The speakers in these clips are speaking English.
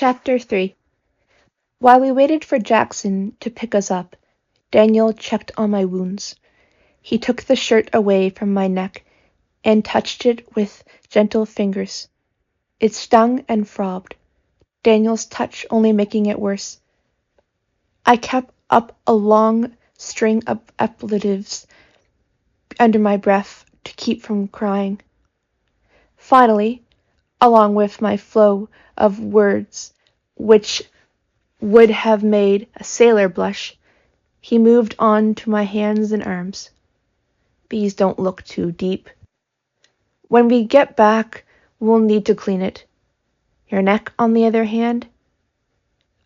Chapter 3. While we waited for Jackson to pick us up, Daniel checked on my wounds. He took the shirt away from my neck and touched it with gentle fingers. It stung and throbbed, Daniel's touch only making it worse. I kept up a long string of expletives under my breath to keep from crying. Finally, along with my flow of words, which would have made a sailor blush, he moved on to my hands and arms. These don't look too deep. When we get back, we'll need to clean it. Your neck, on the other hand?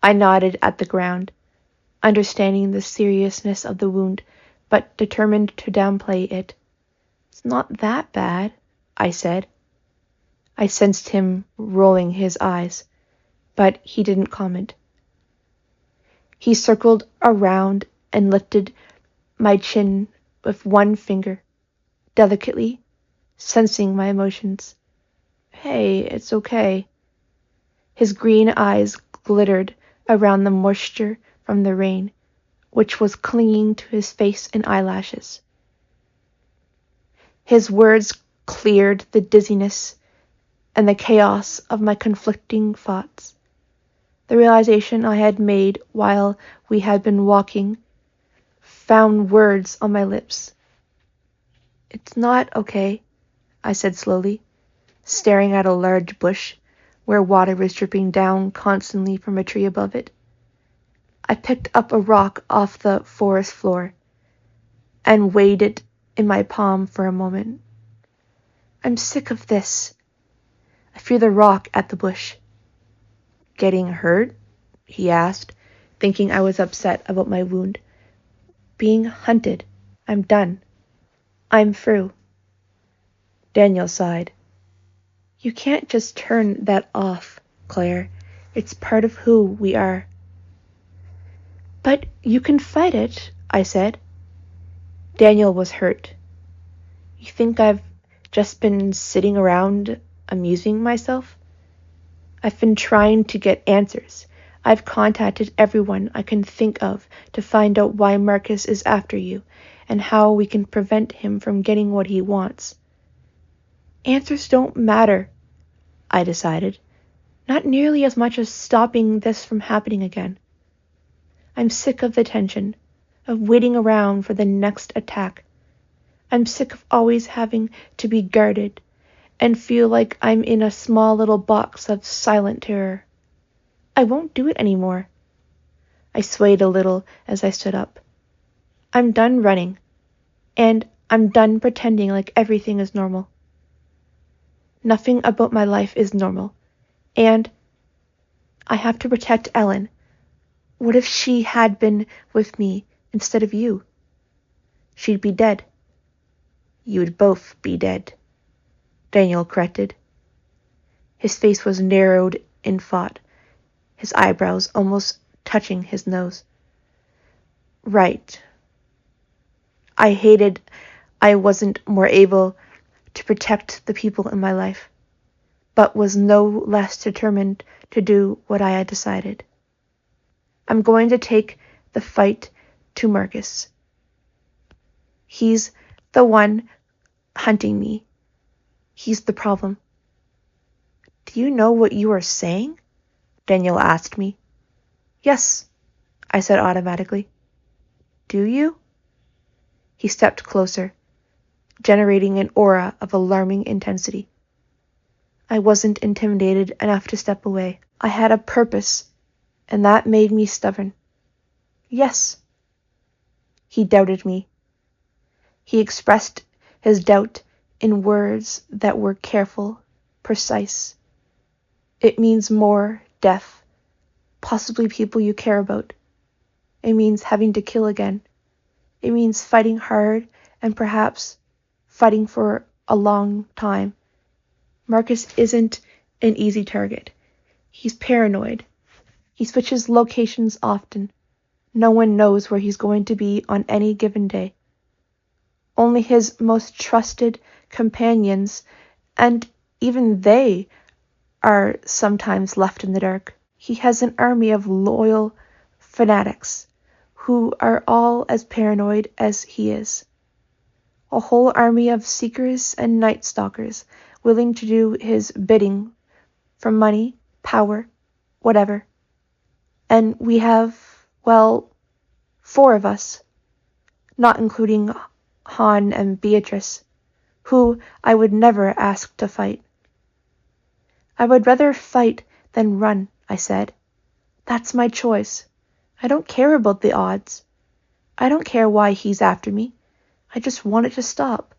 I nodded at the ground, understanding the seriousness of the wound, but determined to downplay it. It's not that bad, I said. I sensed him rolling his eyes, but he didn't comment. He circled around and lifted my chin with one finger, delicately, sensing my emotions. Hey, it's okay. His green eyes glittered around the moisture from the rain, which was clinging to his face and eyelashes. His words cleared the dizziness and the chaos of my conflicting thoughts. The realization I had made while we had been walking found words on my lips. It's not okay, I said slowly, staring at a large bush where water was dripping down constantly from a tree above it. I picked up a rock off the forest floor and weighed it in my palm for a moment. I'm sick of this. I threw the rock at the bush. Getting hurt? He asked, thinking I was upset about my wound. Being hunted. I'm done. I'm through. Daniel sighed. You can't just turn that off, Claire. It's part of who we are. But you can fight it, I said. Daniel was hurt. You think I've just been sitting around amusing myself? I've been trying to get answers. I've contacted everyone I can think of to find out why Marcus is after you and how we can prevent him from getting what he wants. Answers don't matter, I decided. Not nearly as much as stopping this from happening again. I'm sick of the tension, of waiting around for the next attack. I'm sick of always having to be guarded and feel like I'm in a small little box of silent terror. I won't do it anymore. I swayed a little as I stood up. I'm done running, and I'm done pretending like everything is normal. Nothing about my life is normal, and I have to protect Ellen. What if she had been with me instead of you? She'd be dead. You'd both be dead, Daniel corrected. His face was narrowed in thought, his eyebrows almost touching his nose. Right. I hated I wasn't more able to protect the people in my life, but was no less determined to do what I had decided. I'm going to take the fight to Marcus. He's the one hunting me. He's the problem. Do you know what you are saying? Daniel asked me. Yes, I said automatically. Do you? He stepped closer, generating an aura of alarming intensity. I wasn't intimidated enough to step away. I had a purpose, and that made me stubborn. Yes. He doubted me. He expressed his doubt in words that were careful, precise. It means more death, possibly people you care about. It means having to kill again. It means fighting hard and perhaps fighting for a long time. Marcus isn't an easy target. He's paranoid. He switches locations often. No one knows where he's going to be on any given day. Only his most trusted companions, and even they are sometimes left in the dark. He has an army of loyal fanatics who are all as paranoid as he is. A whole army of seekers and night stalkers willing to do his bidding for money, power, whatever. And we have, well, 4 of us, not including Han and Beatrice, who I would never ask to fight. I would rather fight than run, I said. That's my choice. I don't care about the odds. I don't care why he's after me. I just want it to stop.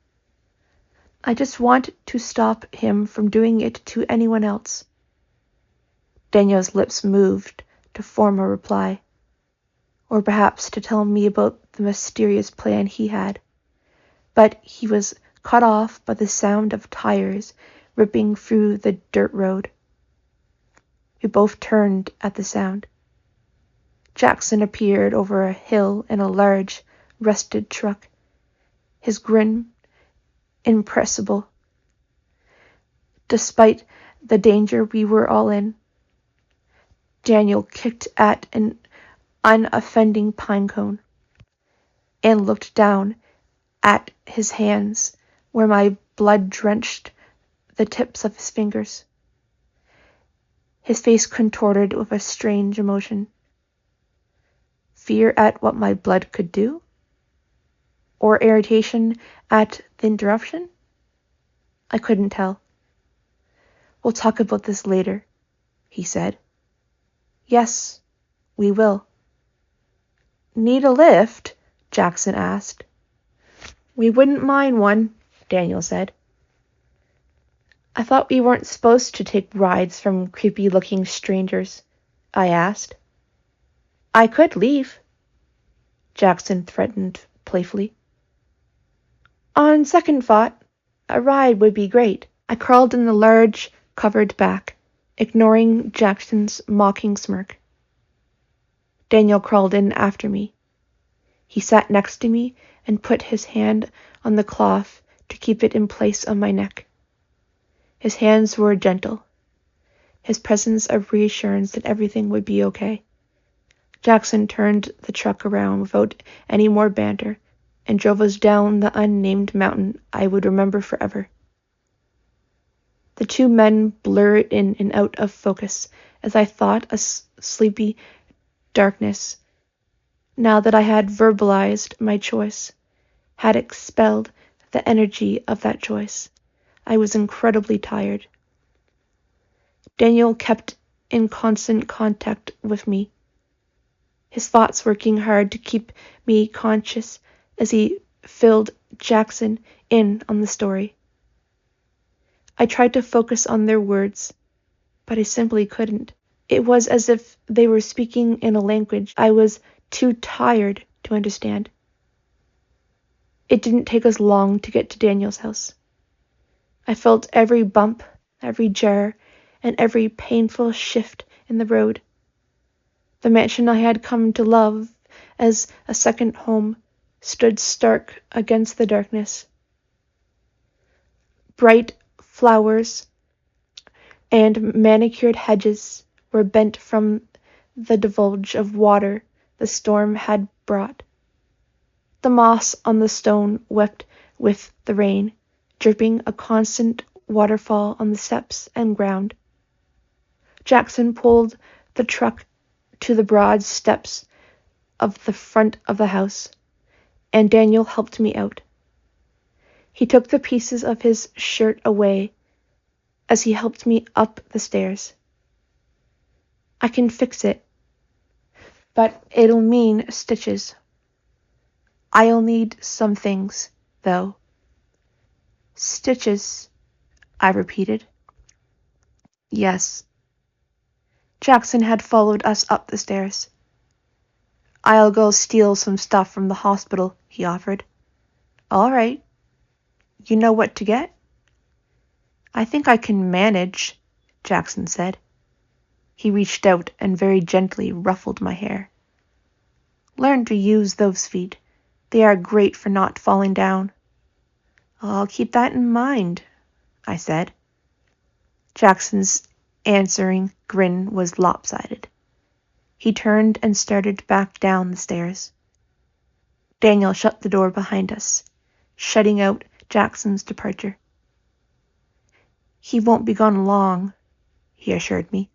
I just want to stop him from doing it to anyone else. Daniel's lips moved to form a reply, or perhaps to tell me about the mysterious plan he had. But he was cut off by the sound of tires ripping through the dirt road. We both turned at the sound. Jackson appeared over a hill in a large, rusted truck, his grin impressible. Despite the danger we were all in, Daniel kicked at an unoffending pine cone and looked down at his hands where my blood drenched the tips of his fingers. His face contorted with a strange emotion. Fear at what my blood could do? Or irritation at the interruption? I couldn't tell. We'll talk about this later, he said. Yes, we will. Need a lift? Jackson asked. We wouldn't mind one, Daniel said. I thought we weren't supposed to take rides from creepy-looking strangers, I asked. I could leave, Jackson threatened playfully. On second thought, a ride would be great. I crawled in the large, covered back, ignoring Jackson's mocking smirk. Daniel crawled in after me. He sat next to me and put his hand on the cloth to keep it in place on my neck. His hands were gentle, his presence a reassurance that everything would be okay. Jackson turned the truck around without any more banter and drove us down the unnamed mountain I would remember forever. The 2 men blurred in and out of focus as I thought a sleepy darkness, now that I had verbalized my choice, had expelled the energy of that choice. I was incredibly tired. Daniel kept in constant contact with me, his thoughts working hard to keep me conscious as he filled Jackson in on the story. I tried to focus on their words, but I simply couldn't. It was as if they were speaking in a language I was too tired to understand. It didn't take us long to get to Daniel's house. I felt every bump, every jar, and every painful shift in the road. The mansion I had come to love as a second home stood stark against the darkness. Bright flowers and manicured hedges were bent from the divulge of water the storm had brought. The moss on the stone wept with the rain, dripping a constant waterfall on the steps and ground. Jackson pulled the truck to the broad steps of the front of the house, and Daniel helped me out. He took the pieces of his shirt away as he helped me up the stairs. I can fix it, but it'll mean stitches. I'll need some things, though. Stitches, I repeated. Yes. Jackson had followed us up the stairs. I'll go steal some stuff from the hospital, he offered. All right. You know what to get? I think I can manage, Jackson said. He reached out and very gently ruffled my hair. Learn to use those feet. They are great for not falling down. I'll keep that in mind, I said. Jackson's answering grin was lopsided. He turned and started back down the stairs. Daniel shut the door behind us, shutting out Jackson's departure. "He won't be gone long," he assured me.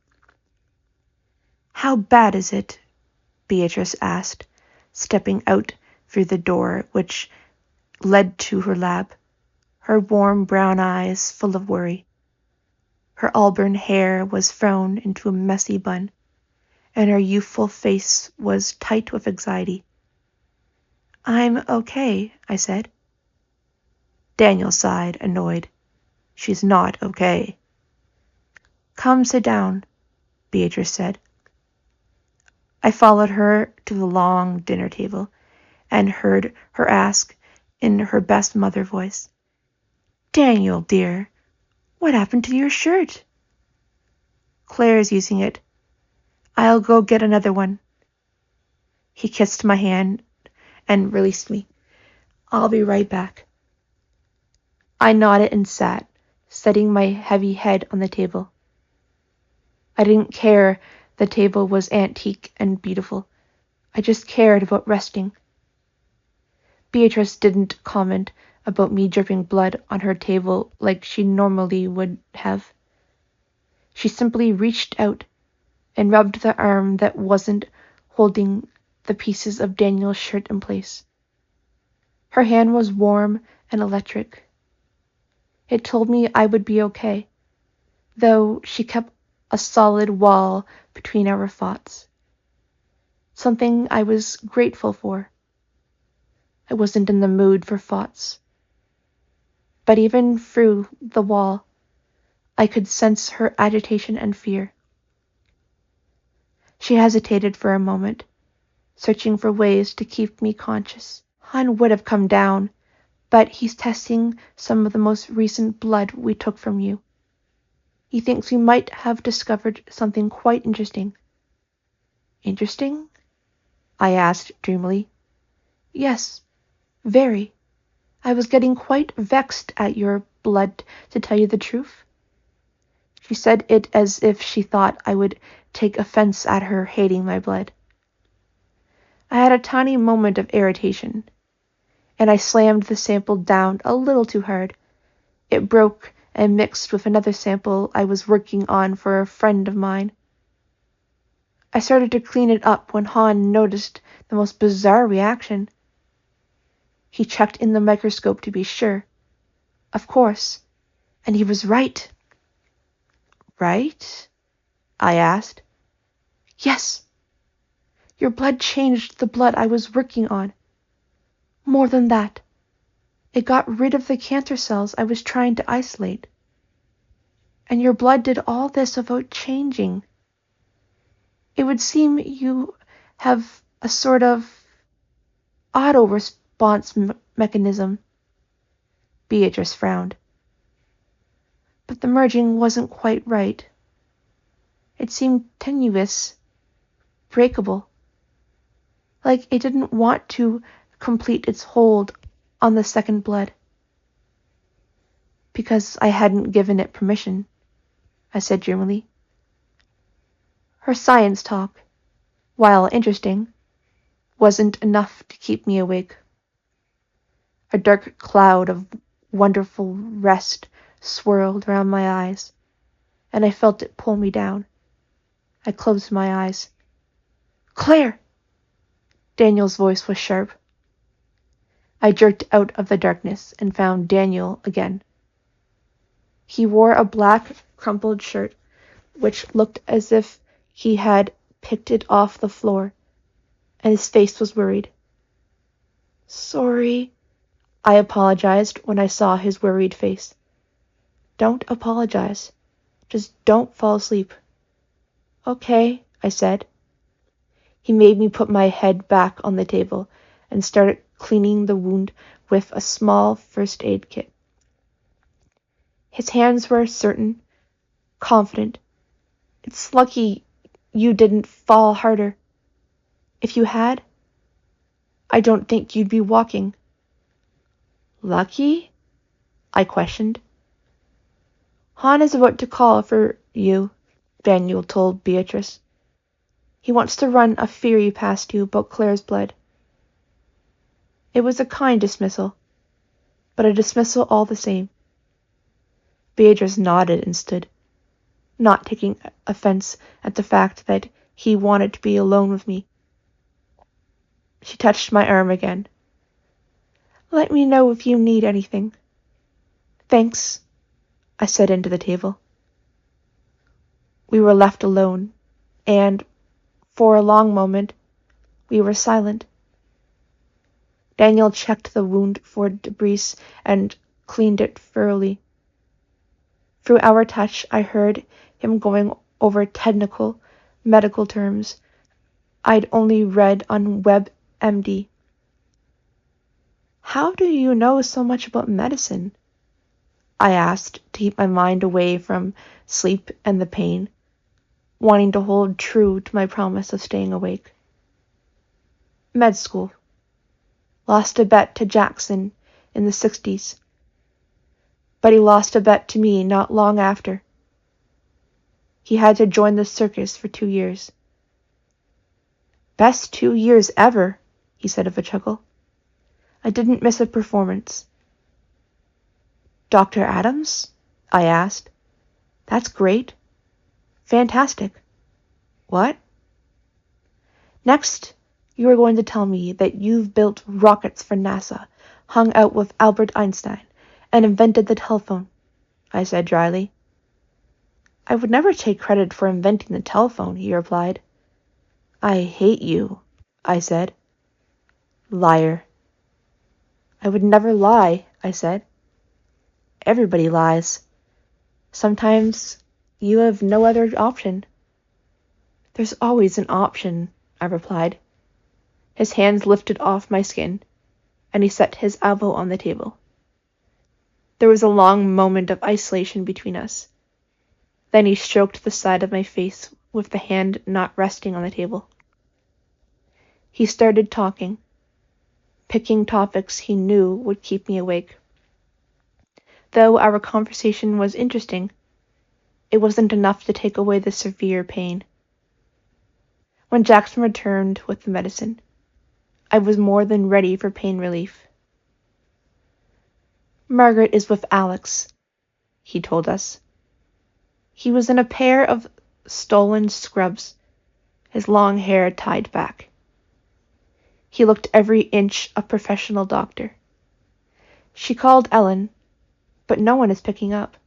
"How bad is it?" Beatrice asked, stepping out through the door which led to her lab, her warm brown eyes full of worry. Her auburn hair was thrown into a messy bun, and her youthful face was tight with anxiety. "I'm okay," I said. Daniel sighed, annoyed. "She's not okay." "Come sit down," Beatrice said. I followed her to the long dinner table and heard her ask in her best mother voice, "Daniel, dear, what happened to your shirt?" "Claire's using it. I'll go get another one." He kissed my hand and released me. "I'll be right back." I nodded and sat, setting my heavy head on the table. I didn't care the table was antique and beautiful. I just cared about resting. Beatrice didn't comment about me dripping blood on her table like she normally would have. She simply reached out and rubbed the arm that wasn't holding the pieces of Daniel's shirt in place. Her hand was warm and electric. It told me I would be okay, though she kept a solid wall between our thoughts. Something I was grateful for. I wasn't in the mood for thoughts. But even through the wall, I could sense her agitation and fear. She hesitated for a moment, searching for ways to keep me conscious. "Han would have come down, but he's testing some of the most recent blood we took from you. He thinks we might have discovered something quite interesting." "Interesting?" I asked dreamily. "Yes, very. I was getting quite vexed at your blood, to tell you the truth." She said it as if she thought I would take offense at her hating my blood. I had a tiny moment of irritation, and I slammed the sample down a little too hard. It broke and mixed with another sample I was working on for a friend of mine. I started to clean it up when Han noticed the most bizarre reaction. He checked in the microscope to be sure. Of course. And he was right. "Right?" I asked. "Yes. Your blood changed the blood I was working on. More than that, it got rid of the cancer cells I was trying to isolate. And your blood did all this without changing. It would seem you have a sort of auto-response mechanism." Beatrice frowned. But the merging wasn't quite right. It seemed tenuous, breakable, like it didn't want to complete its hold on the second blood. "Because I hadn't given it permission," I said dreamily. Her science talk, while interesting, wasn't enough to keep me awake. A dark cloud of wonderful rest swirled around my eyes, and I felt it pull me down. I closed my eyes. "Claire!" Daniel's voice was sharp. I jerked out of the darkness and found Daniel again. He wore a black, crumpled shirt, which looked as if he had picked it off the floor, and his face was worried. "Sorry," I apologized when I saw his worried face. "Don't apologize. Just don't fall asleep." "Okay," I said. He made me put my head back on the table and started cleaning the wound with a small first aid kit. His hands were certain, confident. "It's lucky you didn't fall harder. If you had, I don't think you'd be walking." "Lucky?" I questioned. "Han is about to call for you," Daniel told Beatrice. He wants to run a theory past you about Claire's blood. It was a kind dismissal, but a dismissal all the same. Beatrice nodded and stood, not taking offense at the fact that he wanted to be alone with me. She touched my arm again. Let me know if you need anything. Thanks, I said into the table. We were left alone, and, for a long moment, we were silent. Daniel checked the wound for debris and cleaned it thoroughly. Through our touch, I heard him going over technical medical terms I'd only read on WebMD. How do you know so much about medicine? I asked to keep my mind away from sleep and the pain, wanting to hold true to my promise of staying awake. Med school. Lost a bet to Jackson in the 60s. But he lost a bet to me not long after. He had to join the circus for 2 years. Best 2 years ever, he said with a chuckle. I didn't miss a performance. Dr. Adams? I asked. That's great. Fantastic. What? Next, you are going to tell me that you've built rockets for NASA, hung out with Albert Einstein, and invented the telephone, I said dryly. I would never take credit for inventing the telephone, he replied. I hate you, I said. Liar. I would never lie, I said. Everybody lies. Sometimes you have no other option. There's always an option, I replied. His hands lifted off my skin, and he set his elbow on the table. There was a long moment of isolation between us. Then he stroked the side of my face with the hand not resting on the table. He started talking, picking topics he knew would keep me awake. Though our conversation was interesting, it wasn't enough to take away the severe pain. When Jackson returned with the medicine, I was more than ready for pain relief. Margaret is with Alex, he told us. He was in a pair of stolen scrubs, his long hair tied back. He looked every inch a professional doctor. She called Ellen, but no one is picking up.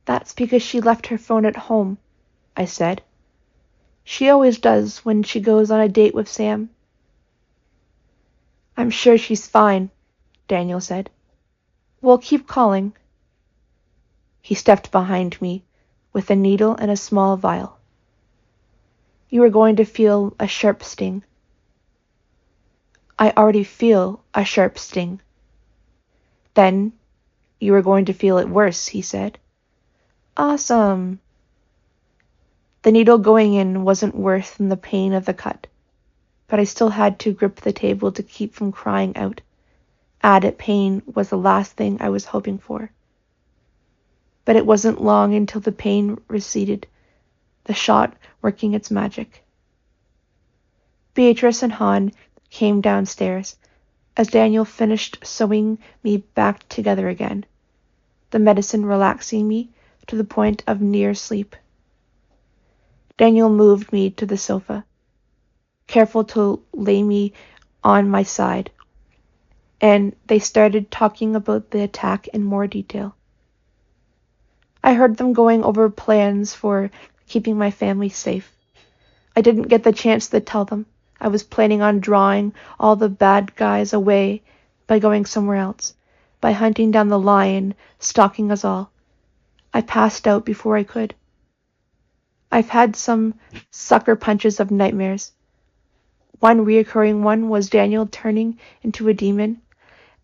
That's because she left her phone at home, I said. She always does when she goes on a date with Sam. I'm sure she's fine, Daniel said. We'll keep calling. He stepped behind me with a needle and a small vial. You are going to feel a sharp sting. I already feel a sharp sting. Then you are going to feel it worse, he said. Awesome. The needle going in wasn't worse than the pain of the cut, but I still had to grip the table to keep from crying out. Added pain was the last thing I was hoping for. But it wasn't long until the pain receded, the shot working its magic. Beatrice and Han came downstairs as Daniel finished sewing me back together again, the medicine relaxing me to the point of near sleep. Daniel moved me to the sofa, careful to lay me on my side, and they started talking about the attack in more detail. I heard them going over plans for keeping my family safe. I didn't get the chance to tell them I was planning on drawing all the bad guys away by going somewhere else, by hunting down the lion stalking us all. I passed out before I could. I've had some sucker punches of nightmares. One reoccurring one was Daniel turning into a demon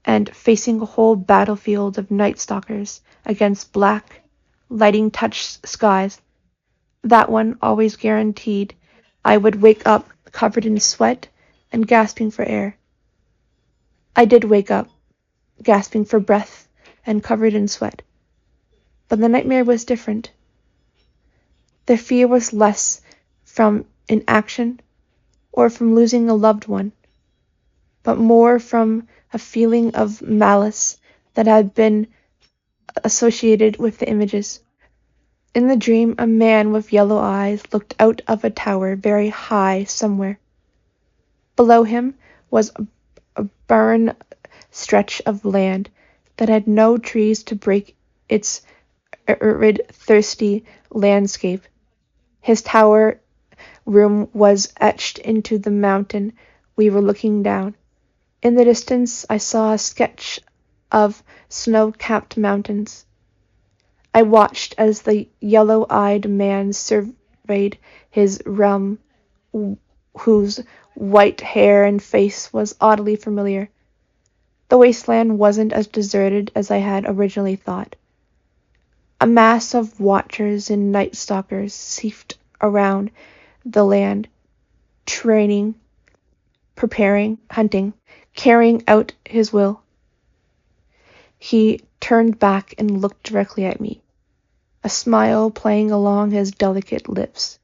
and facing a whole battlefield of night stalkers against black, lighting-touched skies. That one always guaranteed I would wake up covered in sweat and gasping for air. I did wake up, gasping for breath and covered in sweat. But the nightmare was different. The fear was less from inaction or from losing a loved one, but more from a feeling of malice that had been associated with the images. In the dream, a man with yellow eyes looked out of a tower very high somewhere. Below him was a barren stretch of land that had no trees to break its arid, thirsty landscape. His tower room was etched into the mountain we were looking down. In the distance, I saw a sketch of snow-capped mountains. I watched as the yellow-eyed man surveyed his realm, whose white hair and face was oddly familiar. The wasteland wasn't as deserted as I had originally thought. A mass of watchers and night stalkers seethed around the land, training, preparing, hunting, carrying out his will. He turned back and looked directly at me, a smile playing along his delicate lips.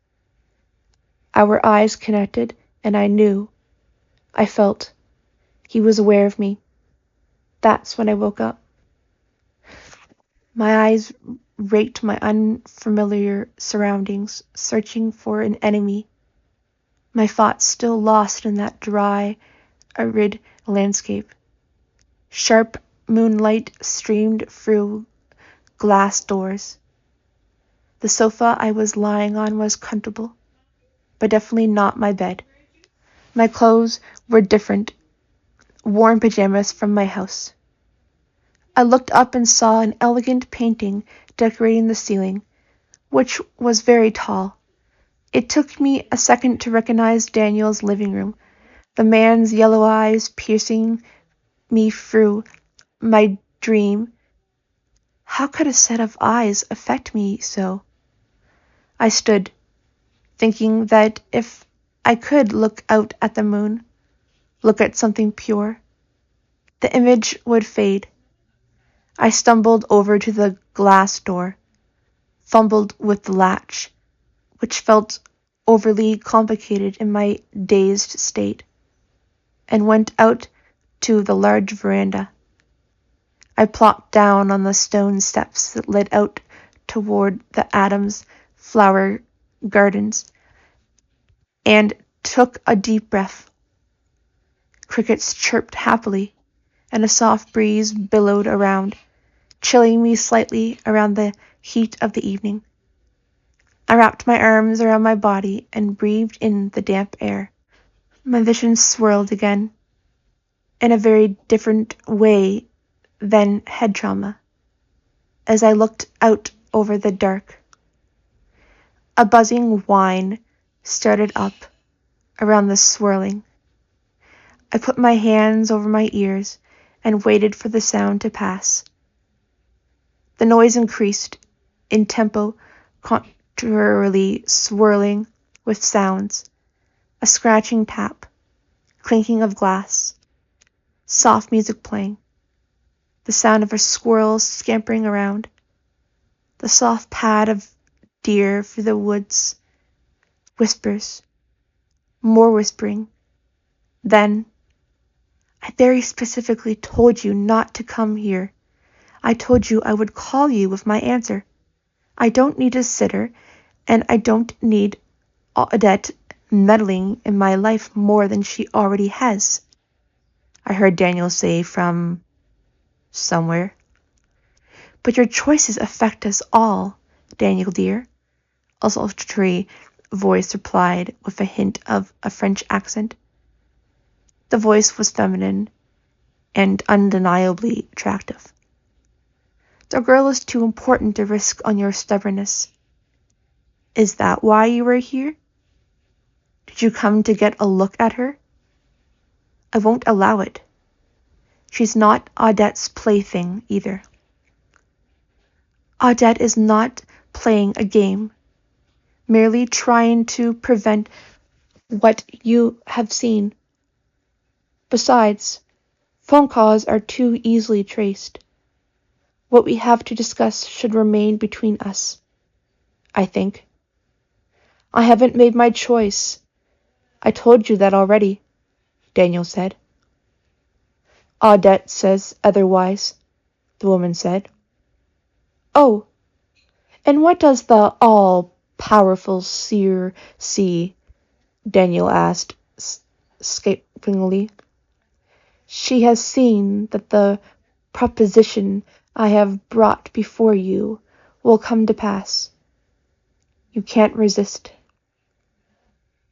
Our eyes connected, and I felt, he was aware of me. That's when I woke up. My eyes raked my unfamiliar surroundings, searching for an enemy. My thoughts still lost in that dry, arid landscape. Sharp moonlight streamed through glass doors. The sofa I was lying on was comfortable, but definitely not my bed. My clothes were different, worn pajamas from my house. I looked up and saw an elegant painting decorating the ceiling, which was very tall. It took me a second to recognize Daniel's living room, the man's yellow eyes piercing me through my dream. How could a set of eyes affect me so? I stood, thinking that if I could look out at the moon, look at something pure, the image would fade. I stumbled over to the glass door, fumbled with the latch, which felt overly complicated in my dazed state, and went out to the large veranda. I plopped down on the stone steps that led out toward the Adams flower gardens and took a deep breath. Crickets chirped happily, and a soft breeze billowed around, chilling me slightly around the heat of the evening. I wrapped my arms around my body and breathed in the damp air. My vision swirled again, in a very different way than head trauma, as I looked out over the dark. A buzzing whine started up around the swirling. I put my hands over my ears and waited for the sound to pass. The noise increased in tempo, contrarily swirling with sounds, a scratching tap, clinking of glass, soft music playing, the sound of a squirrel scampering around, the soft pad of deer through the woods, whispers, more whispering. Then, I very specifically told you not to come here. I told you I would call you with my answer. I don't need a sitter, and I don't need Audette meddling in my life more than she already has. I heard Daniel say from somewhere. But your choices affect us all, Daniel dear, a sultry voice replied with a hint of a French accent. The voice was feminine and undeniably attractive. The girl is too important to risk on your stubbornness. Is that why you were here? Did you come to get a look at her? I won't allow it. She's not Audette's plaything either. Audette is not playing a game, merely trying to prevent what you have seen. Besides, phone calls are too easily traced. What we have to discuss should remain between us, I think. I haven't made my choice. I told you that already, Daniel said. Audette says otherwise, the woman said. Oh, and what does the all-powerful seer see? Daniel asked scathingly. She has seen that the proposition I have brought before you will come to pass. You can't resist.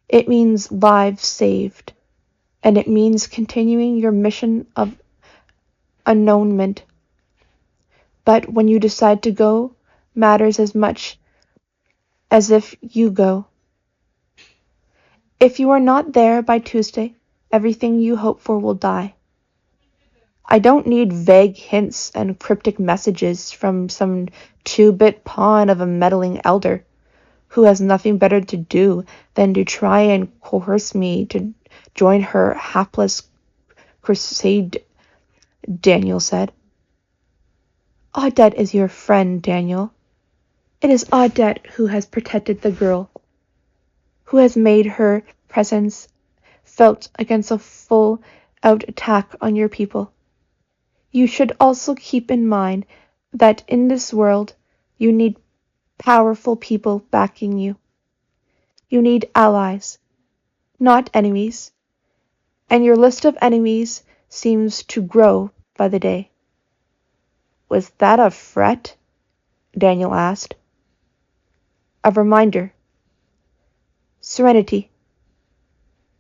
It means lives saved, and it means continuing your mission of unknownment. But when you decide to go, matters as much as if you go. If you are not there by Tuesday, everything you hope for will die. I don't need vague hints and cryptic messages from some two-bit pawn of a meddling elder who has nothing better to do than to try and coerce me to join her hapless crusade, Daniel said. Audette is your friend, Daniel. It is Audette who has protected the girl, who has made her presence felt against a full-out attack on your people. You should also keep in mind that in this world you need powerful people backing you. You need allies, not enemies, and your list of enemies seems to grow by the day. Was that a threat? Daniel asked. A reminder. Serenity.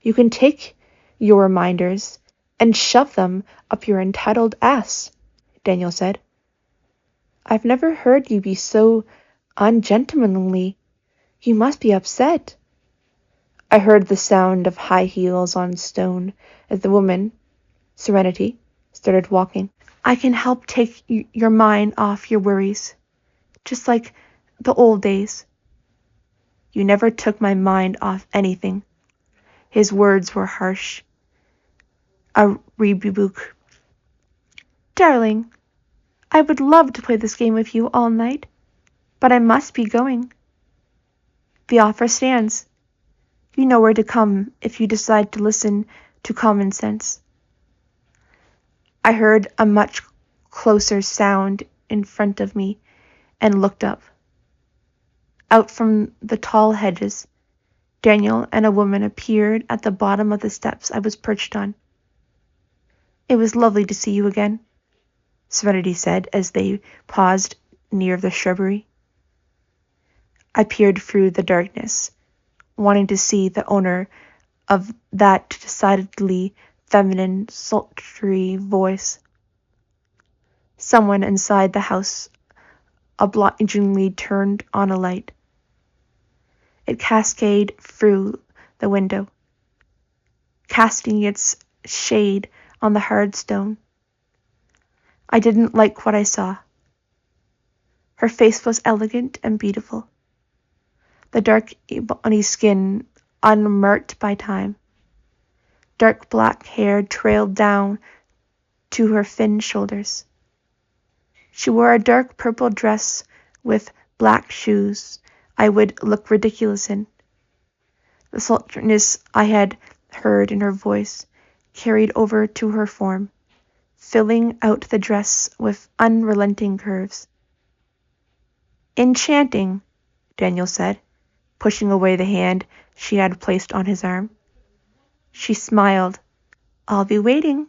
You can take your reminders and shove them up your entitled ass, Daniel said. I've never heard you be so ungentlemanly. You must be upset. I heard the sound of high heels on stone as the woman, Serenity, started walking. I can help take your mind off your worries, just like the old days. You never took my mind off anything. His words were harsh. A rebuke. Darling, I would love to play this game with you all night, but I must be going. The offer stands. You know where to come if you decide to listen to common sense. I heard a much closer sound in front of me and looked up. Out from the tall hedges, Daniel and a woman appeared at the bottom of the steps I was perched on. It was lovely to see you again, Serenity said as they paused near the shrubbery. I peered through the darkness, wanting to see the owner of that decidedly feminine, sultry voice. Someone inside the house obligingly turned on a light. It cascaded through the window, casting its shade on the hard stone. I didn't like what I saw. Her face was elegant and beautiful, the dark ebony skin unmarked by time. Dark black hair trailed down to her thin shoulders. She wore a dark purple dress with black shoes I would look ridiculous in. The sultriness I had heard in her voice carried over to her form, filling out the dress with unrelenting curves. Enchanting, Daniel said, pushing away the hand she had placed on his arm. She smiled. I'll be waiting.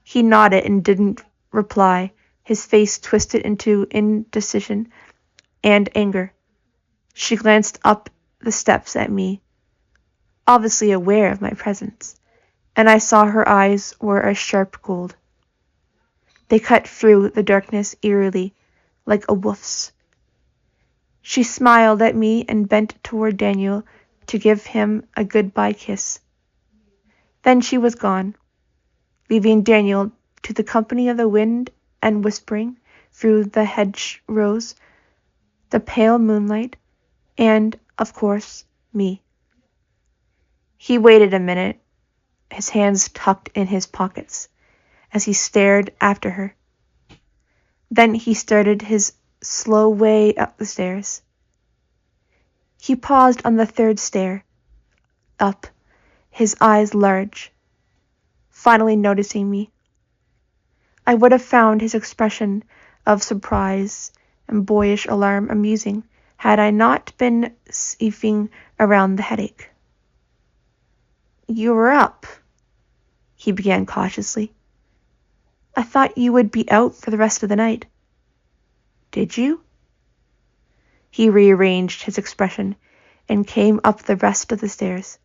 He nodded and didn't reply, his face twisted into indecision and anger. She glanced up the steps at me, obviously aware of my presence, and I saw her eyes were a sharp gold. They cut through the darkness eerily, like a wolf's. She smiled at me and bent toward Daniel to give him a goodbye kiss. Then she was gone, leaving Daniel to the company of the wind and whispering through the hedgerows, the pale moonlight, and, of course, me. He waited a minute, his hands tucked in his pockets, as he stared after her. Then he started his slow way up the stairs. He paused on the third stair, up, his eyes large, finally noticing me. I would have found his expression of surprise and boyish alarm amusing had I not been sniffing around the headache. "You were up," he began cautiously. "I thought you would be out for the rest of the night." "Did you?" He rearranged his expression and came up the rest of the stairs.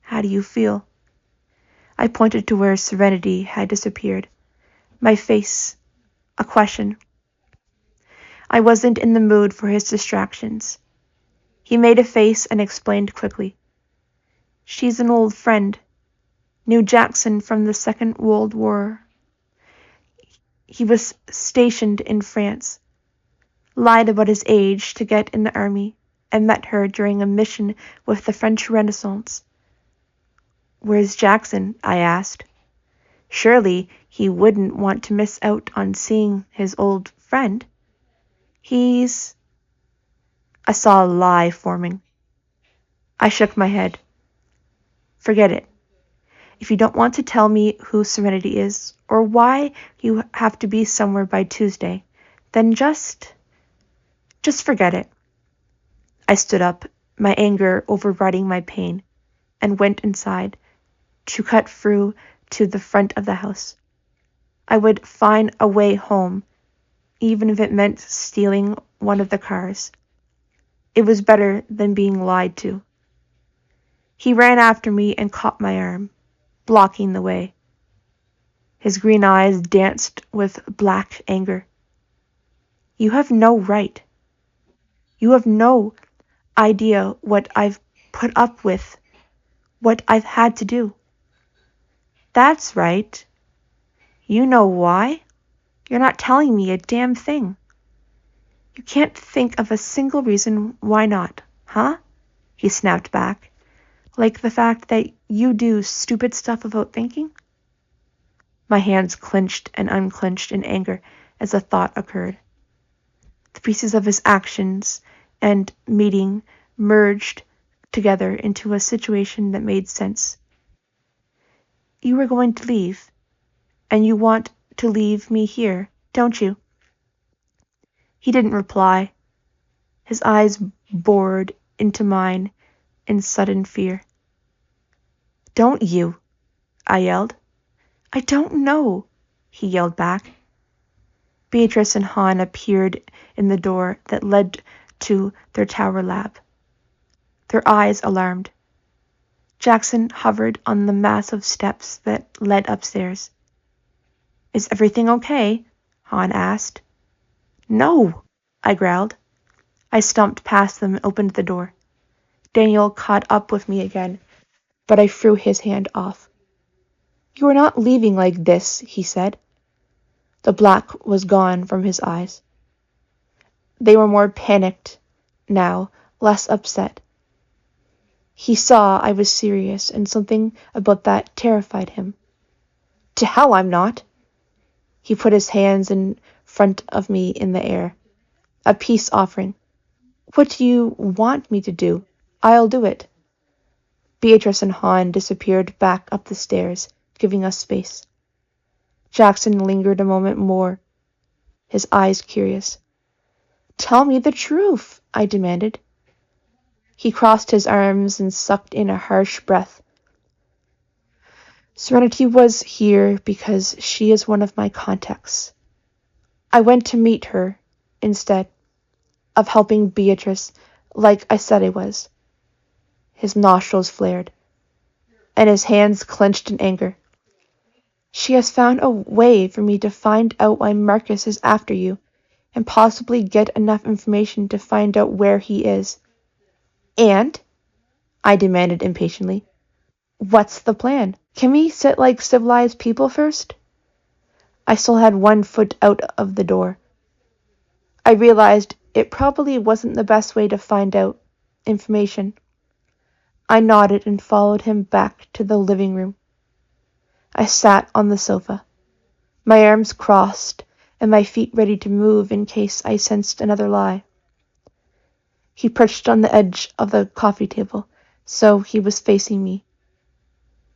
"How do you feel?" I pointed to where Serenity had disappeared, my face a question. I wasn't in the mood for his distractions. He made a face and explained quickly. "She's an old friend. Knew Jackson from the Second World War. He was stationed in France. Lied about his age to get in the army, and met her during a mission with the French Renaissance." "Where's Jackson?" I asked. Surely he wouldn't want to miss out on seeing his old friend. "He's—" I saw a lie forming. I shook my head. "Forget it. If you don't want to tell me who Serenity is, or why you have to be somewhere by Tuesday, then just forget it." I stood up, my anger overriding my pain, and went inside to cut through to the front of the house. I would find a way home, even if it meant stealing one of the cars. It was better than being lied to. He ran after me and caught my arm, blocking the way. His green eyes danced with black anger. "You have no right. You have no idea what I've put up with, what I've had to do." "That's right. You know why? You're not telling me a damn thing. You can't think of a single reason why not, huh?" he snapped back. "Like the fact that you do stupid stuff without thinking?" My hands clenched and unclenched in anger as a thought occurred. The pieces of his actions and meeting merged together into a situation that made sense. "You were going to leave, and you want to leave me here, don't you?" He didn't reply. His eyes bored into mine in sudden fear. "Don't you?" I yelled. "I don't know," he yelled back. Beatrice and Han appeared in the door that led to their tower lab, their eyes alarmed. Jackson hovered on the massive steps that led upstairs. "Is everything okay?" Han asked. "No," I growled. I stomped past them and opened the door. Daniel caught up with me again, but I threw his hand off. "You are not leaving like this," he said. The black was gone from his eyes. They were more panicked now, less upset. He saw I was serious, and something about that terrified him. "To hell I'm not!" He put his hands in front of me in the air, a peace offering. "What do you want me to do? I'll do it." Beatrice and Han disappeared back up the stairs, giving us space. Jackson lingered a moment more, his eyes curious. "Tell me the truth," I demanded. He crossed his arms and sucked in a harsh breath. "Serenity was here because she is one of my contacts. I went to meet her instead of helping Beatrice like I said I was." His nostrils flared, and his hands clenched in anger. "She has found a way for me to find out why Marcus is after you, and possibly get enough information to find out where he is." "And?" I demanded impatiently. "What's the plan? Can we sit like civilized people first?" I still had one foot out of the door. I realized it probably wasn't the best way to find out information. I nodded and followed him back to the living room. I sat on the sofa, my arms crossed and my feet ready to move in case I sensed another lie. He perched on the edge of the coffee table, so he was facing me.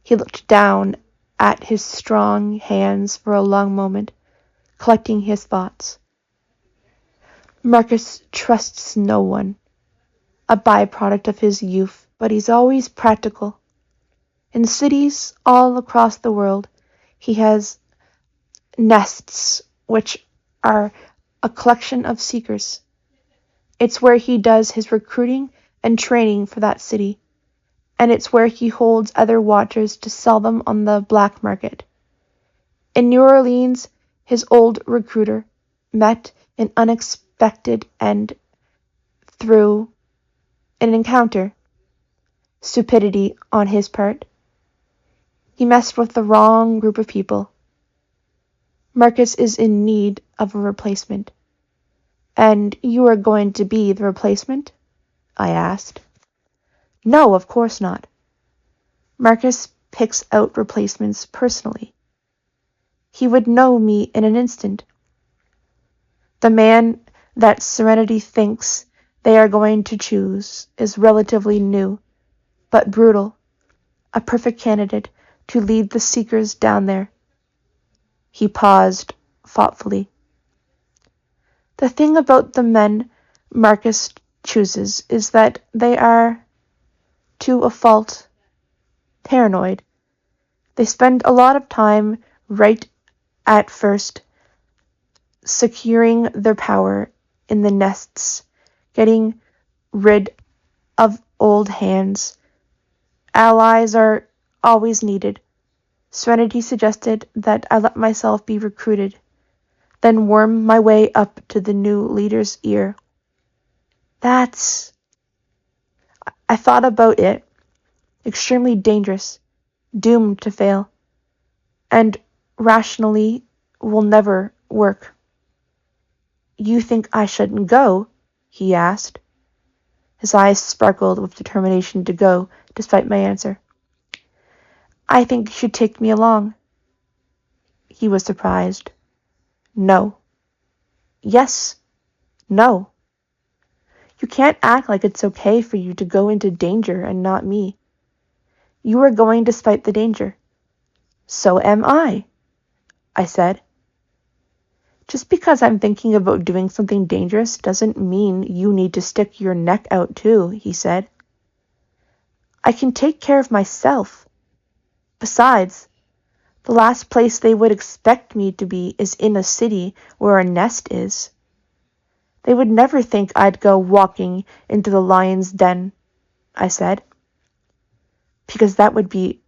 He looked down at his strong hands for a long moment, collecting his thoughts. Marcus trusts no one, a byproduct of his youth, but he's always practical. In cities all across the world, he has nests, which are a collection of seekers. It's where he does his recruiting and training for that city, and it's where he holds other watchers to sell them on the black market. In New Orleans, his old recruiter met an unexpected end through an encounter. Stupidity on his part. He messed with the wrong group of people. Marcus is in need of a replacement. And you are going to be the replacement? I asked. No, of course not. Marcus picks out replacements personally. He would know me in an instant. The man that Serenity thinks they are going to choose is relatively new, but brutal, a perfect candidate to lead the seekers down there. He paused thoughtfully. The thing about the men Marcus chooses is that they are, to a fault, paranoid. They spend a lot of time right at first securing their power in the nests, getting rid of old hands. Allies are always needed. Serenity suggested that I let myself be recruited, then worm my way up to the new leader's ear. I thought about it. Extremely dangerous, doomed to fail, and rationally will never work. You think I shouldn't go? He asked. His eyes sparkled with determination to go, despite my answer. I think you should take me along. He was surprised. No. Yes. No. You can't act like it's okay for you to go into danger and not me. You are going despite the danger. So am I said. Just because I'm thinking about doing something dangerous doesn't mean you need to stick your neck out too, he said. I can take care of myself. Besides, the last place they would expect me to be is in a city where a nest is. They would never think I'd go walking into the lion's den, I said. Because that would be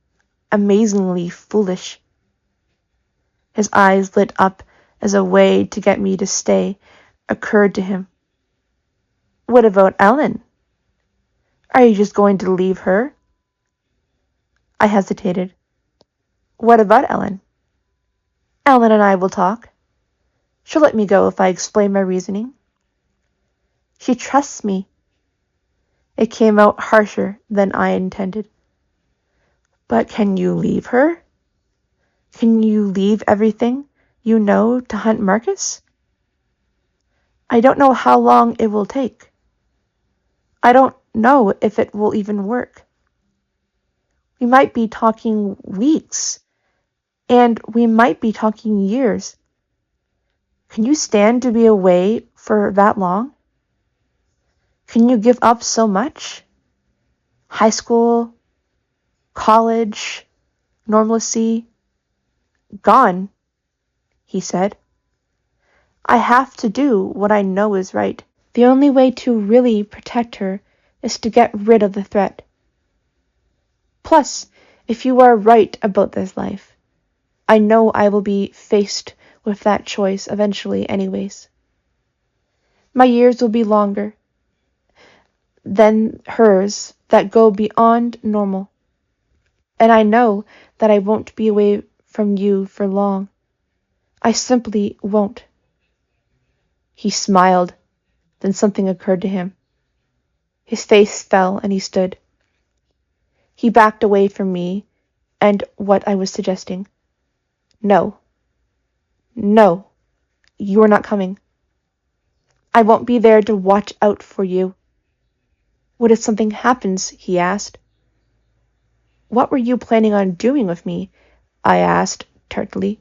amazingly foolish. His eyes lit up as a way to get me to stay occurred to him. What about Ellen? Are you just going to leave her? I hesitated. What about Ellen? Ellen and I will talk. She'll let me go if I explain my reasoning. She trusts me. It came out harsher than I intended. But can you leave her? Can you leave everything you know to hunt Marcus? I don't know how long it will take. I don't know if it will even work. We might be talking weeks, and we might be talking years. Can you stand to be away for that long? Can you give up so much? High school, college, normalcy, gone, he said. I have to do what I know is right. The only way to really protect her is to get rid of the threat. Plus, if you are right about this life, I know I will be faced with that choice eventually anyways. My years will be longer than hers that go beyond normal. And I know that I won't be away from you for long. I simply won't. He smiled. Then something occurred to him. His face fell and he stood. He backed away from me and what I was suggesting. No. No. You are not coming. I won't be there to watch out for you. What if something happens? He asked. What were you planning on doing with me? I asked tartly.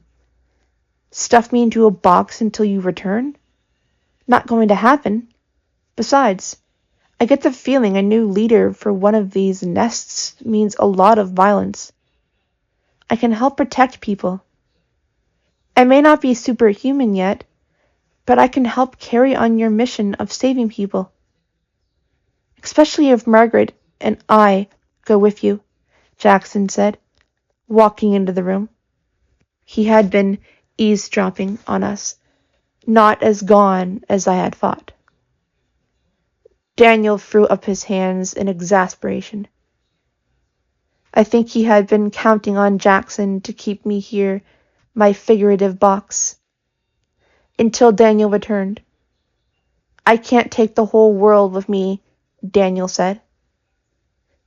Stuff me into a box until you return? Not going to happen. Besides, I get the feeling a new leader for one of these nests means a lot of violence. I can help protect people. I may not be superhuman yet, but I can help carry on your mission of saving people. Especially if Margaret and I go with you, Jackson said, walking into the room. He had been eavesdropping on us, not as gone as I had thought. Daniel threw up his hands in exasperation. I think he had been counting on Jackson to keep me here, my figurative box, until Daniel returned. I can't take the whole world with me, Daniel said.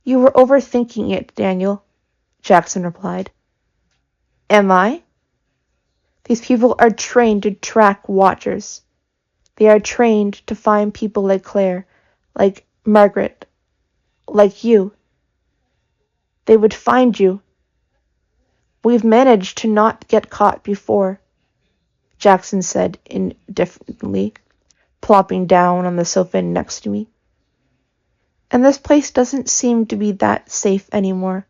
You were overthinking it, Daniel, Jackson replied. Am I? These people are trained to track watchers. They are trained to find people like Claire, like Margaret, like you. They would find you. We've managed to not get caught before, Jackson said indifferently, plopping down on the sofa next to me. And this place doesn't seem to be that safe anymore.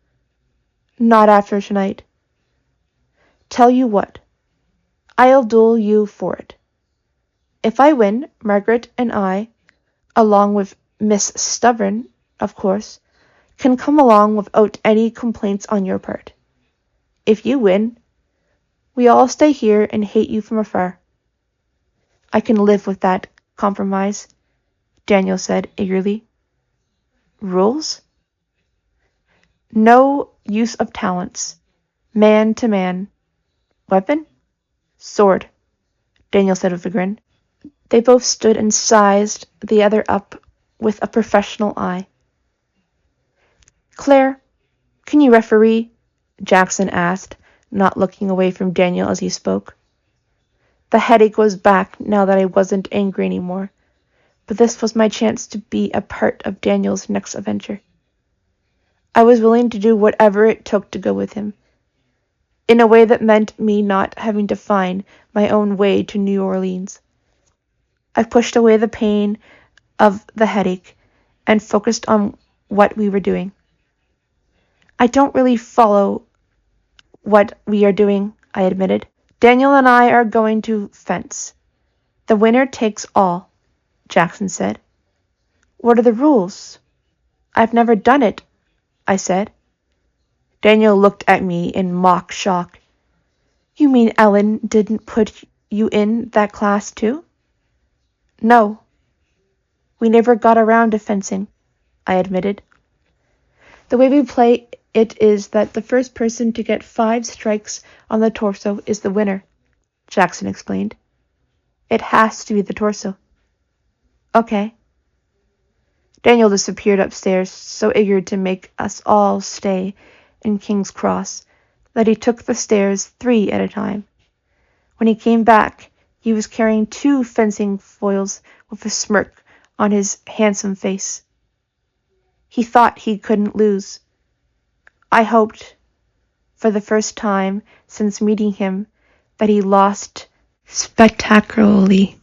Not after tonight. Tell you what, I'll duel you for it. If I win, Margaret and I, along with Miss Stubborn, of course, can come along without any complaints on your part. If you win, we all stay here and hate you from afar. I can live with that compromise, Daniel said eagerly. Rules? No use of talents. Man to man. Weapon? Sword, Daniel said with a grin. They both stood and sized the other up with a professional eye. Claire, can you referee? Jackson asked, not looking away from Daniel as he spoke. The headache was back now that I wasn't angry anymore, but this was my chance to be a part of Daniel's next adventure. I was willing to do whatever it took to go with him, in a way that meant me not having to find my own way to New Orleans. I pushed away the pain of the headache and focused on what we were doing. I don't really follow what we are doing, I admitted. Daniel and I are going to fence. The winner takes all, Jackson said. What are the rules? I've never done it, I said. Daniel looked at me in mock shock. You mean Ellen didn't put you in that class too? No. We never got around to fencing, I admitted. The way we play it is that the first person to get 5 strikes on the torso is the winner, Jackson explained. It has to be the torso. Okay. Daniel disappeared upstairs, so eager to make us all stay in King's Cross that he took the stairs 3 at a time. When he came back, he was carrying 2 fencing foils with a smirk on his handsome face. He thought he couldn't lose. I hoped, for the first time since meeting him, that he lost spectacularly.